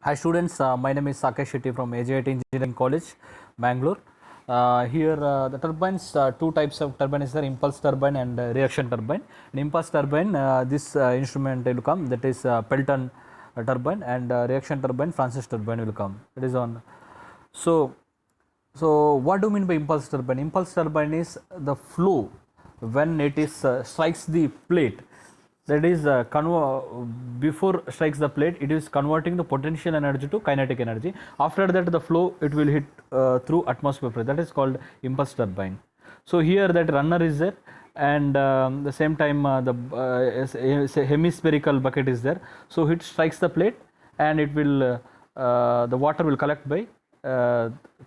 Hi students, my name is Sakesh Shetty from AJIT Engineering College, Bangalore. Here the turbines, two types of turbine is there, impulse turbine and reaction turbine. In impulse turbine, this instrument will come, that is Pelton turbine, and reaction turbine, Francis turbine will come. It is on. So, so what do you mean by impulse turbine? Impulse turbine is the flow when it is strikes the plate, that is before strikes the plate, it is converting the potential energy to kinetic energy. After that the flow it will hit through atmosphere pressure, that is called impulse turbine. So here that runner is there, and the same time the hemispherical bucket is there, so it strikes the plate and it will the water will collect by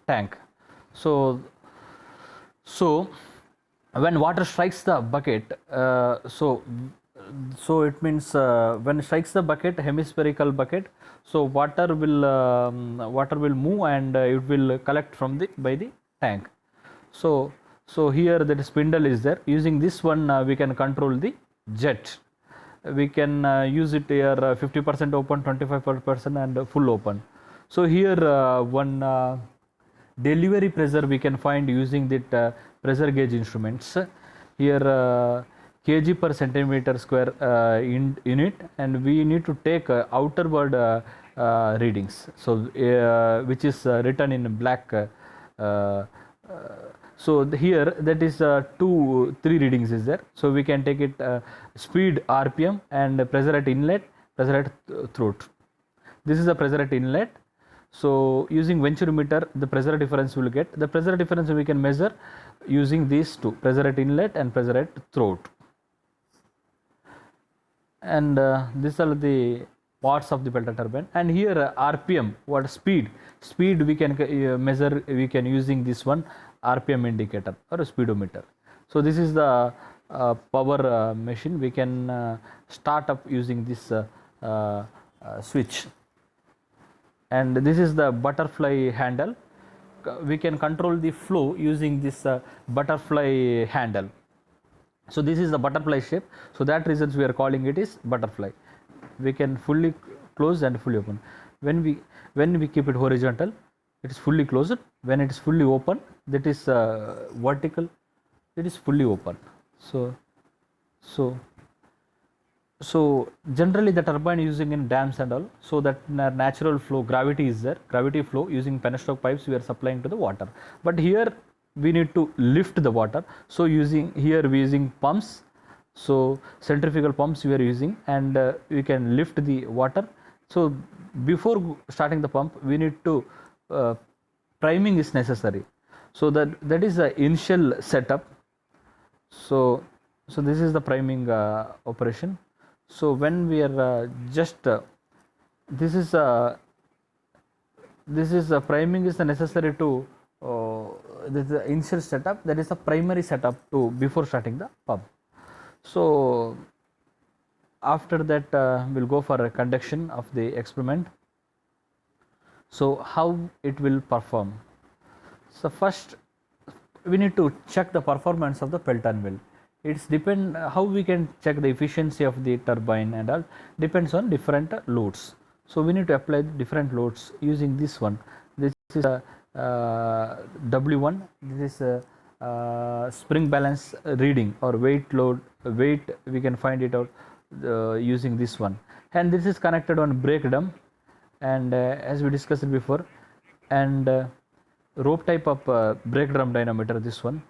tank. So so when water strikes the bucket, so it means when it strikes the bucket, hemispherical bucket, so water will move and it will collect from the by the tank. So here that spindle is there. Using this one we can control the jet. We can use it here 50% open, 25% and full open. So here one delivery pressure we can find using that pressure gauge instruments. Here kg per centimeter square unit, and we need to take outerward readings, so which is written in black. Here that is 3 readings is there, so we can take it speed, rpm, and pressure at inlet, pressure at throat. This is the pressure at inlet. So using venturimeter, the pressure difference will get. The pressure difference we can measure using these two, pressure at inlet and pressure at throat. And these are the parts of the Pelton turbine. And here rpm, what speed we can measure, we can using this one rpm indicator or a speedometer. So this is the power machine. We can start up using this switch. And this is the butterfly handle. We can control the flow using this butterfly handle. So this is the butterfly shape, so that reasons we are calling it is butterfly. We can fully close and fully open. When we keep it horizontal, it is fully closed. When it is fully open, that is vertical, it is fully open. So generally the turbine using in dams and all, so that natural flow, gravity is there, gravity flow using penstock pipes we are supplying to the water. But here we need to lift the water, so using here we using pumps, so centrifugal pumps we are using, and we can lift the water. So before starting the pump, we need to priming is necessary, so that is the initial setup. So this is the priming operation. So when we are this is priming is necessary to this is the initial setup, that is the primary setup to before starting the pump. So after that we'll go for a conduction of the experiment. So how it will perform? So first we need to check the performance of the Pelton wheel. It's depend how we can check the efficiency of the turbine and all depends on different loads. So we need to apply different loads using this one. This is a W1. This is a spring balance reading or weight load. Weight we can find it out using this one. And this is connected on brake drum, and as we discussed before, and rope type of brake drum dynamometer. This one.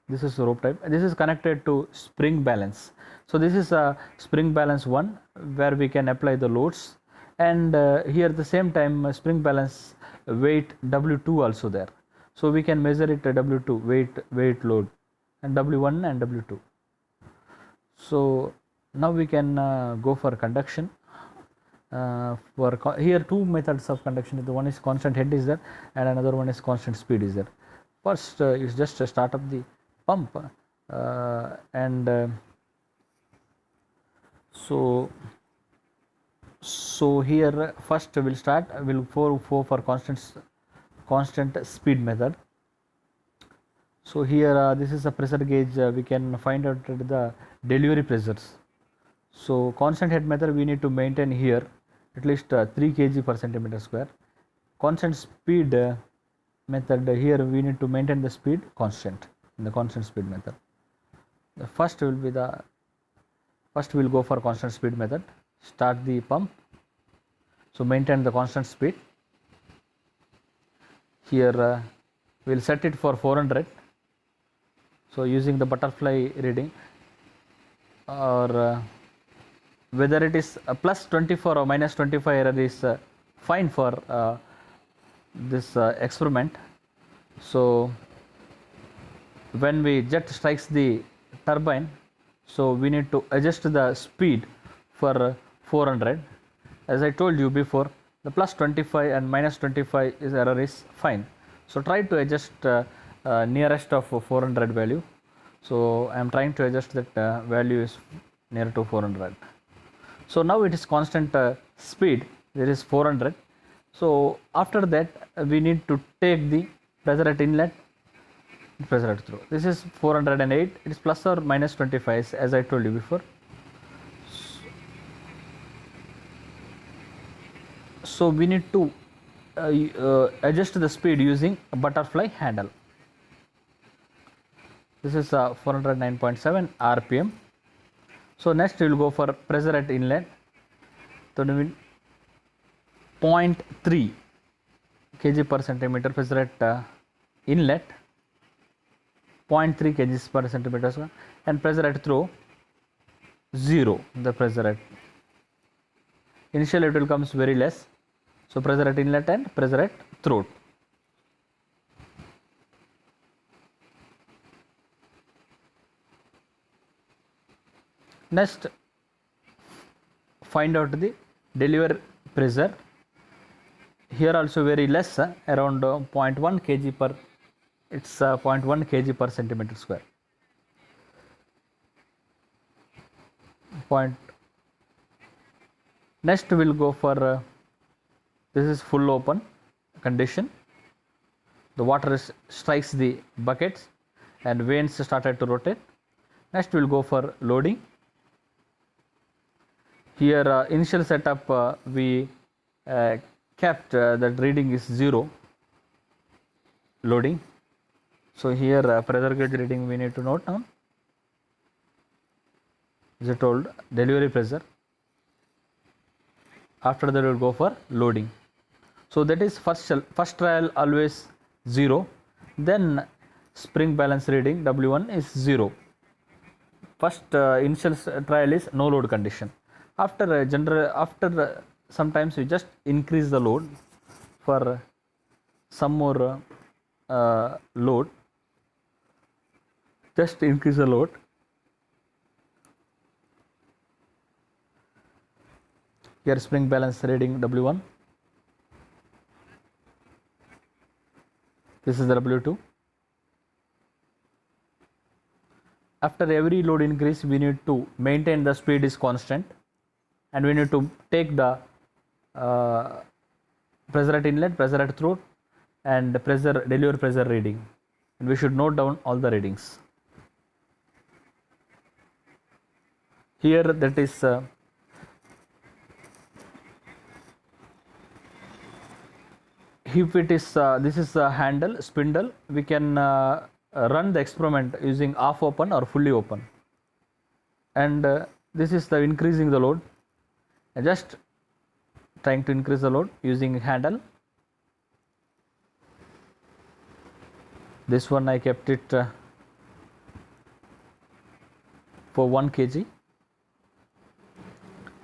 This is rope type. This is connected to spring balance. So this is a spring balance 1 where we can apply the loads, and here at the same time spring balance weight W2 also there. So we can measure it W2 weight load, and W1 and W2. So now we can go for conduction. Here two methods of conduction. The one is constant head is there, and another one is constant speed is there. First is just start up the pump, and so here first we'll start, we'll go for constant speed method. So here this is a pressure gauge, we can find out the delivery pressures. So constant head method we need to maintain here at least 3 kg per centimeter square. Constant speed method, here we need to maintain the speed constant in the constant speed method. The first will be the first we will go for constant speed method. Start the pump, so maintain the constant speed. Here we will set it for 400. So using the butterfly reading, or whether it is plus 24 or minus 25 error is fine for this experiment. So when we jet strikes the turbine, so we need to adjust the speed for 400. As I told you before, the plus 25 and minus 25 is error is fine. So try to adjust nearest of 400 value. So I am trying to adjust that value is near to 400. So now it is constant speed, there is 400. So after that we need to take the pressure at inlet, pressure at through. This is 408, it is plus or minus 25 as I told you before. So we need to adjust the speed using a butterfly handle. This is 409.7 rpm. So next we will go for pressure at inlet. So 0.3 kg per centimeter pressure at inlet, 0.3 kg per centimeter square, and pressure at through 0. The pressure at initially it will comes very less. So pressure at inlet and pressure at throat. Next, find out the deliver pressure. Here also very less, around 0.1 kg per, it's 0.1 kg per centimeter square. Next we will go for this is full open condition. The water strikes the buckets and vanes started to rotate. Next we will go for loading. Here initial setup we kept that reading is 0 loading. So here pressure gauge reading we need to note down. As I told, delivery pressure. After that we will go for loading. So that is first trial always 0. Then spring balance reading W1 is 0. First initial trial is no load condition. After sometimes we just increase the load for some more load. Just increase the load. Here spring balance reading W1. This is the W2. After every load increase, we need to maintain the speed is constant, and we need to take the pressure at inlet, pressure at throat, and delivery pressure reading, and we should note down all the readings. Here that is if it is this is a handle spindle, we can run the experiment using half open or fully open, and this is the increasing the load, just trying to increase the load using handle. This one I kept it for 1 kg.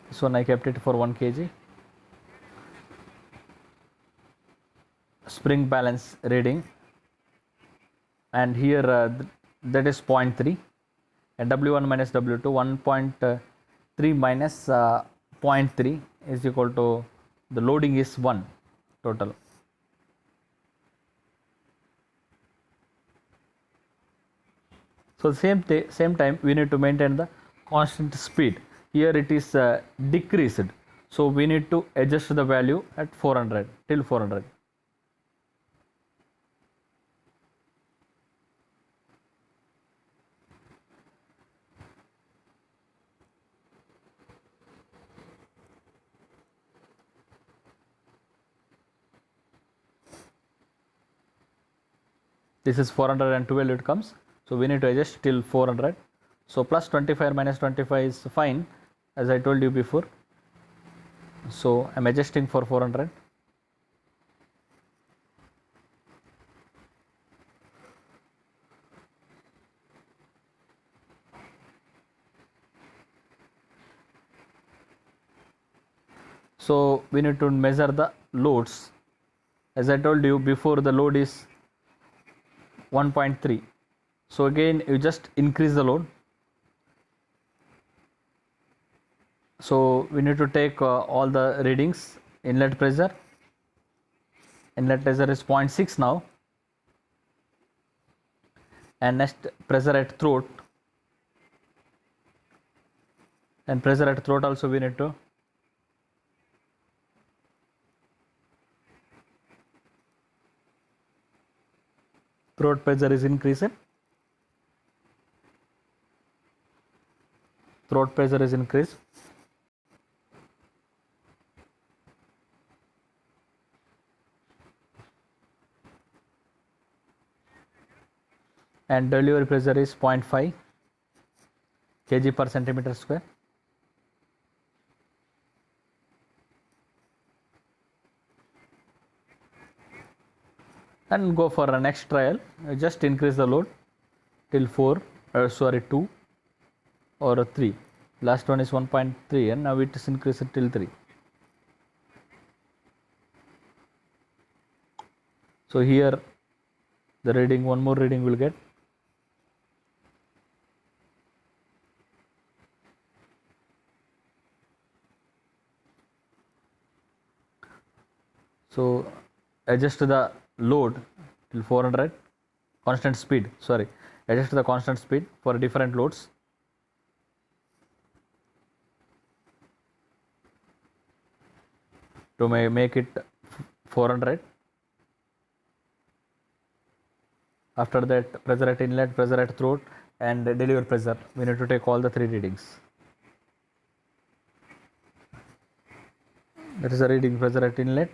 This one I kept it for 1 kg. Spring balance reading, and here that is 0.3, and W1 minus W2, 1.3 minus 0.3 is equal to the loading is 1 total. So same time we need to maintain the constant speed. Here it is decreased, so we need to adjust the value at 400 till 400. This is 412 it comes. So we need to adjust till 400. So plus 25 minus 25 is fine, as I told you before. So I'm adjusting for 400. So we need to measure the loads. As I told you before, the load is 1.3. So again you just increase the load. So we need to take all the readings. Inlet pressure is 0.6 now, and next pressure at throat, and pressure at throat also we need to throat pressure is increased. Throat pressure is increased. And delivery pressure is 0.5 kg per centimeter square. And go for a next trial. Just increase the load till 2 or 3. Last one is 1.3 and now it is increased till 3. So here the reading, one more reading will get. So adjust the load till 400, constant speed, sorry, adjust the constant speed for different loads. To make it 400. After that, pressure at inlet, pressure at throat, and delivery pressure. We need to take all the 3 readings. That is the reading: pressure at inlet,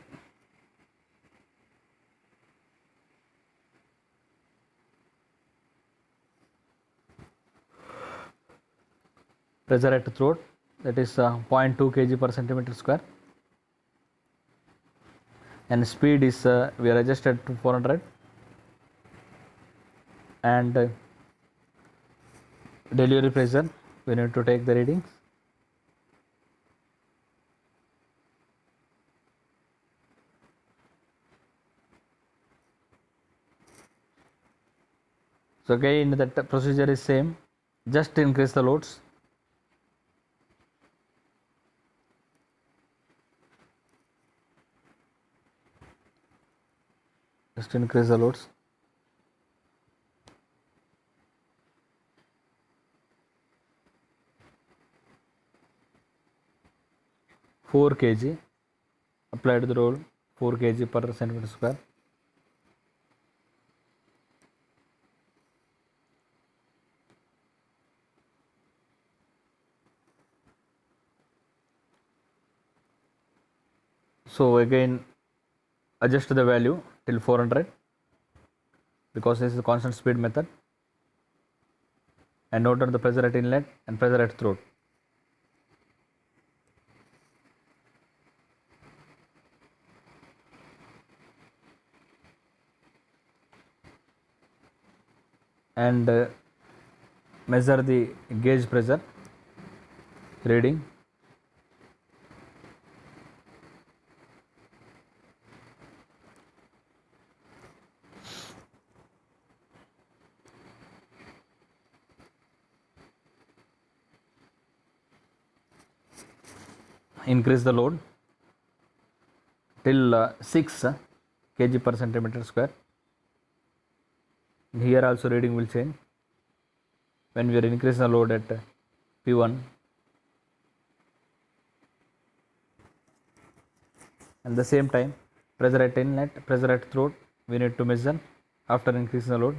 pressure at throat, that is 0.2 kg per centimeter square, and speed is we are adjusted to 400, and delivery pressure we need to take the readings. So again that procedure is same, just increase the loads. Just increase the loads. Four kg applied the roll, 4 kg per centimeter square. So again adjust the value till 400 because this is a constant speed method, and note down the pressure at inlet and pressure at throat. And measure the gauge pressure reading. Increase the load till 6 kg per centimeter square. Here also reading will change when we are increasing the load at P1. And the same time, pressure at inlet, pressure at throat we need to measure after increasing the load,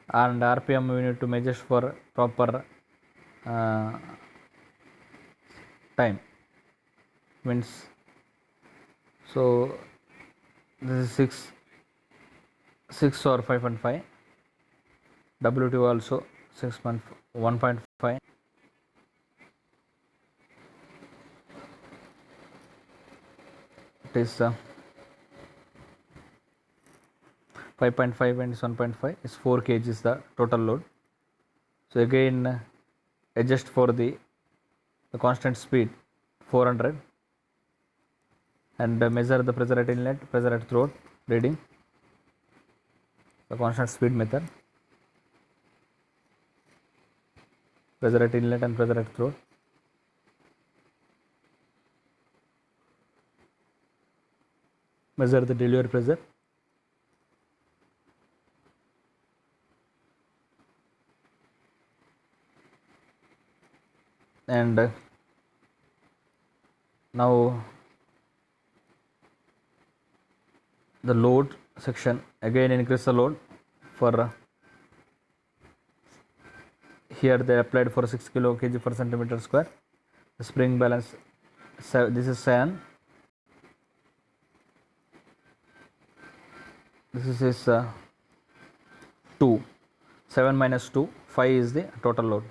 and RPM we need to measure for proper time. Means, so this is 6 or 5.5. W2 also 1.5. It is 5.5 and 1.5 is 4 kg is the total load. So again adjust for the constant speed 400 and measure the pressure at inlet, pressure at throat reading, the constant speed method, pressure at inlet and pressure at throat. Measure the delivery pressure. And now the load section, again increase the load for here they applied for 6 kg per centimeter square. The spring balance, this is 7, this is 2, 7 minus 2, 5 is the total load,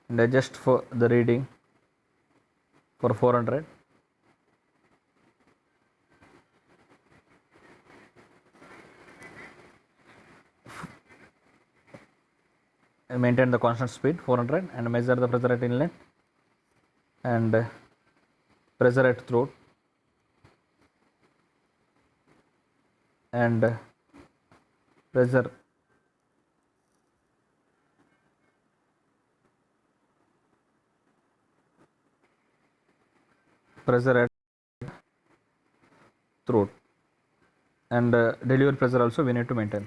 and adjust for the reading for 400. And maintain the constant speed 400 and measure the pressure at inlet and pressure at throat and pressure at throat and delivery pressure also we need to maintain.